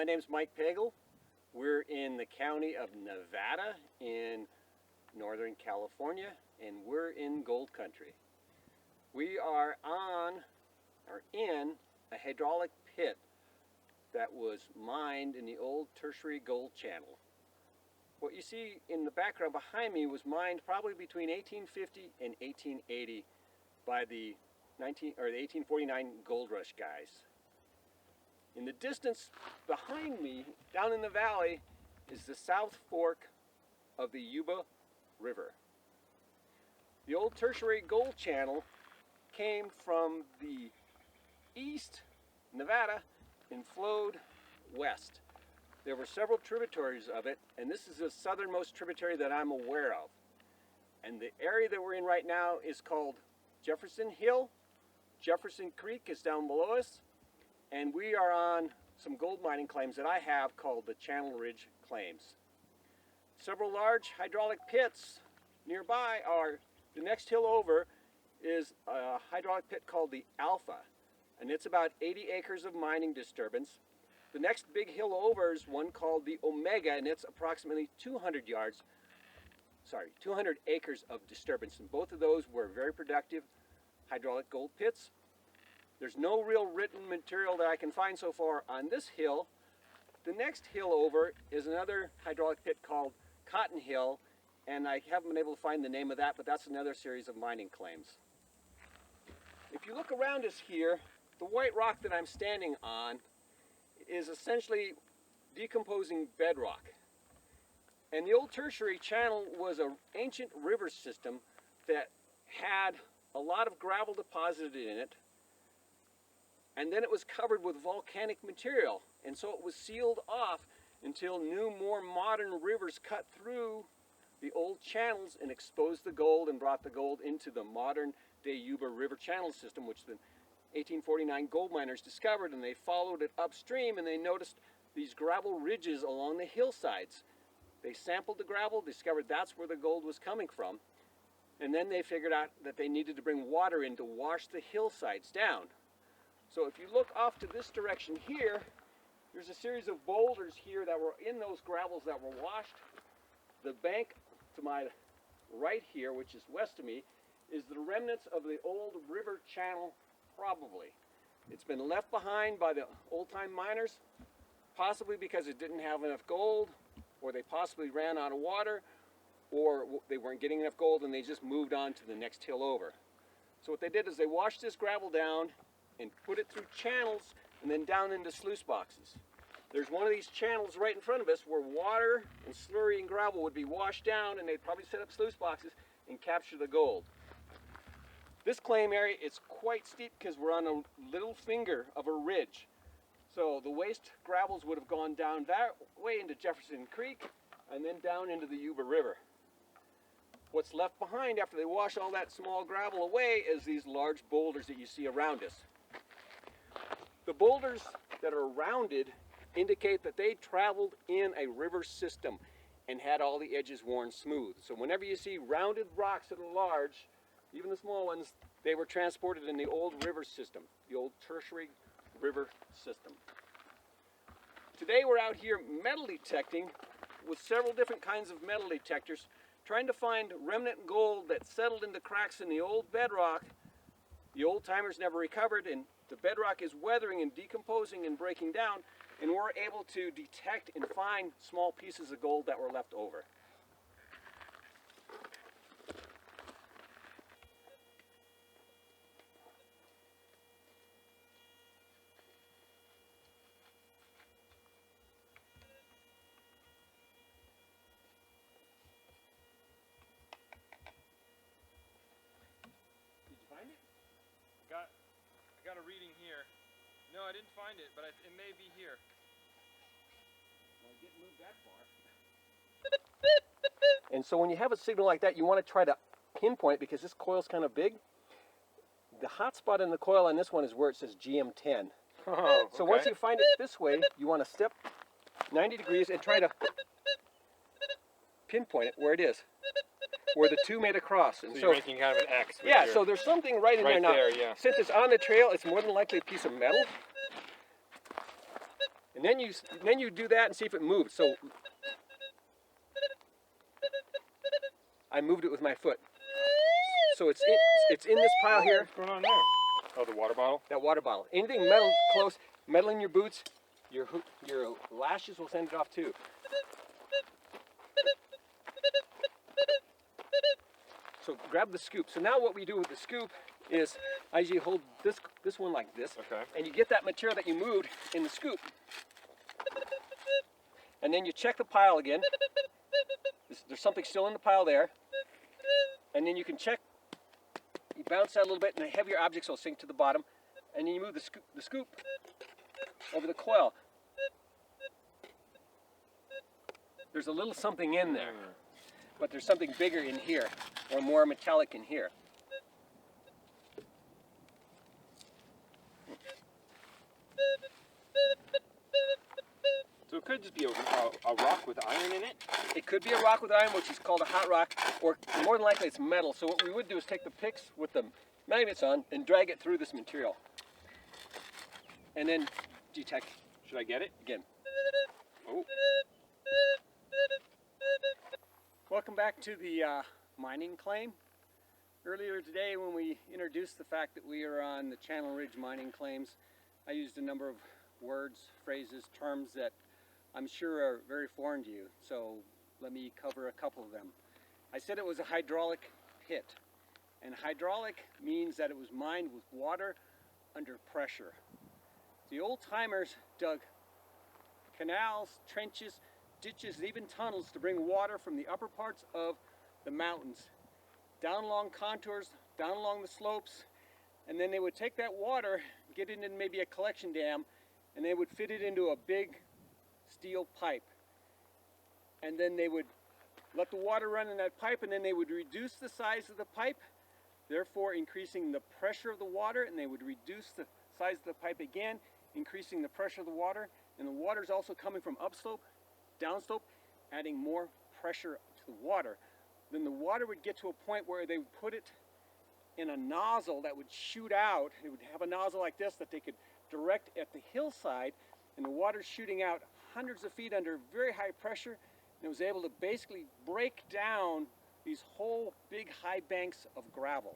my name's Mike Pagel. We're in the county of Nevada in Northern California, and we're in gold country. We are in a hydraulic pit that was mined in the old tertiary gold channel. What you see in the background behind me was mined probably between 1850 and 1880 by the 1849 gold rush guys. In the distance behind me, down in the valley, is the South Fork of the Yuba River. The old tertiary gold channel came from the east, Nevada, and flowed west. There were several tributaries of it, and this is the southernmost tributary that I'm aware of. And the area that we're in right now is called Jefferson Hill. Jefferson Creek is down below us, and we are on some gold mining claims that I have called the Channel Ridge claims. Several large hydraulic pits nearby are, the next hill over is a hydraulic pit called the Alpha, and it's about 80 acres of mining disturbance. The next big hill over is one called the Omega, and it's approximately 200 acres of disturbance, and both of those were very productive hydraulic gold pits. There's no real written material that I can find so far on this hill. The next hill over is another hydraulic pit called Cotton Hill, and I haven't been able to find the name of that, but that's another series of mining claims. If you look around us here, the white rock that I'm standing on is essentially decomposing bedrock. And the old tertiary channel was an ancient river system that had a lot of gravel deposited in it, and then it was covered with volcanic material, and so it was sealed off until new, more modern rivers cut through the old channels and exposed the gold and brought the gold into the modern day Yuba River channel system, which the 1849 gold miners discovered, and they followed it upstream, and they noticed these gravel ridges along the hillsides. They sampled the gravel, discovered that's where the gold was coming from, and then they figured out that they needed to bring water in to wash the hillsides down. So if you look off to this direction here, there's a series of boulders here that were in those gravels that were washed. The bank to my right here, which is west of me, is the remnants of the old river channel, probably. It's been left behind by the old-time miners, possibly because it didn't have enough gold, or they possibly ran out of water, or they weren't getting enough gold and they just moved on to the next hill over. So what they did is they washed this gravel down and put it through channels and then down into sluice boxes. There's one of these channels right in front of us where water and slurry and gravel would be washed down, and they'd probably set up sluice boxes and capture the gold. This claim area is quite steep because we're on a little finger of a ridge. So the waste gravels would have gone down that way into Jefferson Creek and then down into the Yuba River. What's left behind after they wash all that small gravel away is these large boulders that you see around us. The boulders that are rounded indicate that they traveled in a river system and had all the edges worn smooth. So whenever you see rounded rocks that are large, even the small ones, they were transported in the old river system, the old tertiary river system. Today we're out here metal detecting with several different kinds of metal detectors, trying to find remnant gold that settled into cracks in the old bedrock. The old timers never recovered, and the bedrock is weathering and decomposing and breaking down, and we're able to detect and find small pieces of gold that were left over. Did you find it? I got a reading here. No, I didn't find it, but it may be here. Well, it didn't move that far. And so when you have a signal like that, you want to try to pinpoint, because this coil's kind of big. The hot spot in the coil on this one is where it says GM10. Oh, so once you find it this way, you want to step 90 degrees and try to pinpoint it where it is, where the two made a cross. And so you're making kind of an X. Yeah, so there's something right in there now. Yeah. Since it's on the trail, it's more than likely a piece of metal. And And then you do that and see if it moves. So I moved it with my foot. So it's in this pile here. What's going on there? Oh, the water bottle? That water bottle. Anything metal close, metal in your boots, your lashes will send it off too. So grab the scoop. So now what we do with the scoop is I usually hold this one like this. Okay. And you get that material that you moved in the scoop. And then you check the pile again. There's something still in the pile there. And then you can check, you bounce that a little bit and the heavier objects will sink to the bottom. And then you move the scoop over the coil. There's a little something in there, but there's something bigger in here, or more metallic in here. So it could just be a rock with iron in it? It could be a rock with iron, which is called a hot rock, or more than likely it's metal. So what we would do is take the picks with the magnets on and drag it through this material. And then detect. Should I get it? Again. Oh. Welcome back to the mining claim. Earlier today when we introduced the fact that we are on the Channel Ridge mining claims, I used a number of words, phrases, terms that I'm sure are very foreign to you, so let me cover a couple of them. I said it was a hydraulic pit, and hydraulic means that it was mined with water under pressure. The old timers dug canals, trenches, ditches, and even tunnels to bring water from the upper parts of the mountains down along contours, down along the slopes, and then they would take that water, get it in maybe a collection dam, and they would fit it into a big steel pipe. And then they would let the water run in that pipe, and then they would reduce the size of the pipe, therefore increasing the pressure of the water, and they would reduce the size of the pipe again, increasing the pressure of the water, and the water is also coming from upslope, downslope, adding more pressure to the water. Then the water would get to a point where they would put it in a nozzle that would shoot out. It would have a nozzle like this that they could direct at the hillside, and the water's shooting out hundreds of feet under very high pressure, and it was able to basically break down these whole big high banks of gravel.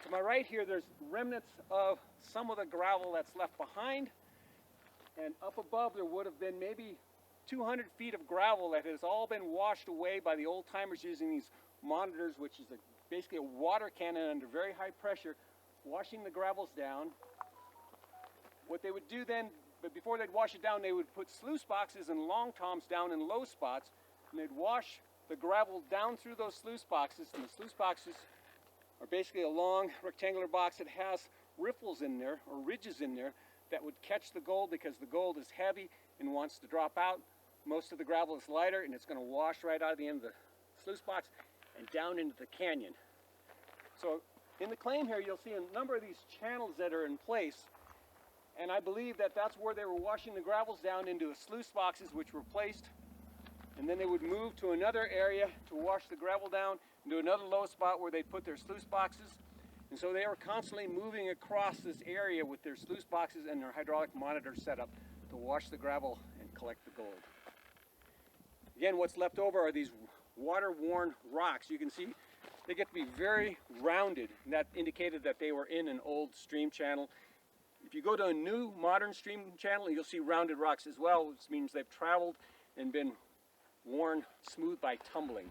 To my right here, there's remnants of some of the gravel that's left behind, and up above there would have been maybe 200 feet of gravel that has all been washed away by the old timers using these monitors, which is basically a water cannon under very high pressure, washing the gravels down. What they would do then, but before they'd wash it down, they would put sluice boxes and long toms down in low spots, and they'd wash the gravel down through those sluice boxes, and the sluice boxes are basically a long rectangular box that has riffles in there, or ridges in there, that would catch the gold because the gold is heavy and wants to drop out. Most of the gravel is lighter, and it's going to wash right out of the end of the sluice box and down into the canyon. So in the claim here, you'll see a number of these channels that are in place, and I believe that that's where they were washing the gravels down into sluice boxes, which were placed, and then they would move to another area to wash the gravel down into another low spot where they'd put their sluice boxes. And so they were constantly moving across this area with their sluice boxes and their hydraulic monitor set up to wash the gravel and collect the gold. Again, what's left over are these water-worn rocks. You can see they get to be very rounded, and that indicated that they were in an old stream channel. If you go to a new modern stream channel, you'll see rounded rocks as well, which means they've traveled and been worn smooth by tumbling.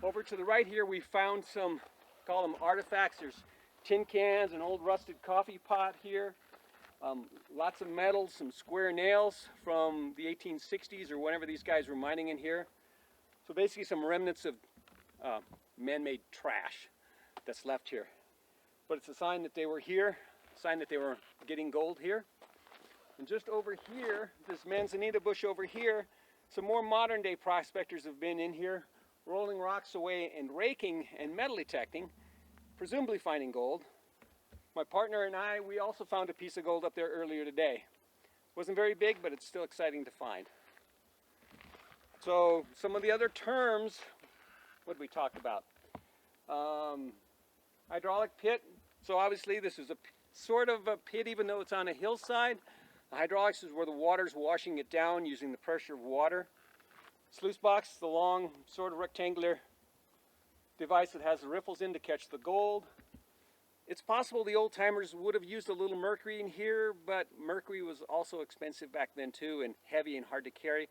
Over to the right here, we found some, call them artifacts. There's tin cans, an old rusted coffee pot here, lots of metals, some square nails from the 1860s or whenever these guys were mining in here. So basically some remnants of man-made trash that's left here. But it's a sign that they were here, a sign that they were getting gold here. And just over here, this manzanita bush over here, some more modern day prospectors have been in here, rolling rocks away and raking and metal detecting, presumably finding gold. My partner and I, we also found a piece of gold up there earlier today. Wasn't very big, but it's still exciting to find. So some of the other terms, what did we talk about? Hydraulic pit. So obviously this is a sort of a pit, even though it's on a hillside. Hydraulics is where the water's washing it down using the pressure of water. Sluice box, the long sort of rectangular device that has the riffles in to catch the gold. It's possible the old timers would have used a little mercury in here, but mercury was also expensive back then too, and heavy and hard to carry,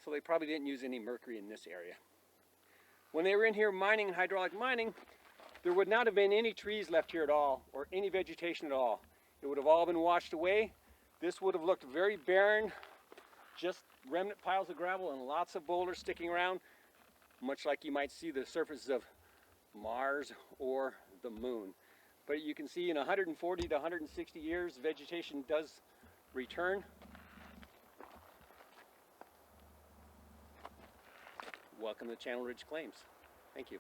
so they probably didn't use any mercury in this area. When they were in here mining and hydraulic mining, there would not have been any trees left here at all, or any vegetation at all. It would have all been washed away. This would have looked very barren, just remnant piles of gravel and lots of boulders sticking around, much like you might see the surface of Mars or the moon. But you can see in 140 to 160 years, vegetation does return. Welcome to Channel Ridge Claims. Thank you.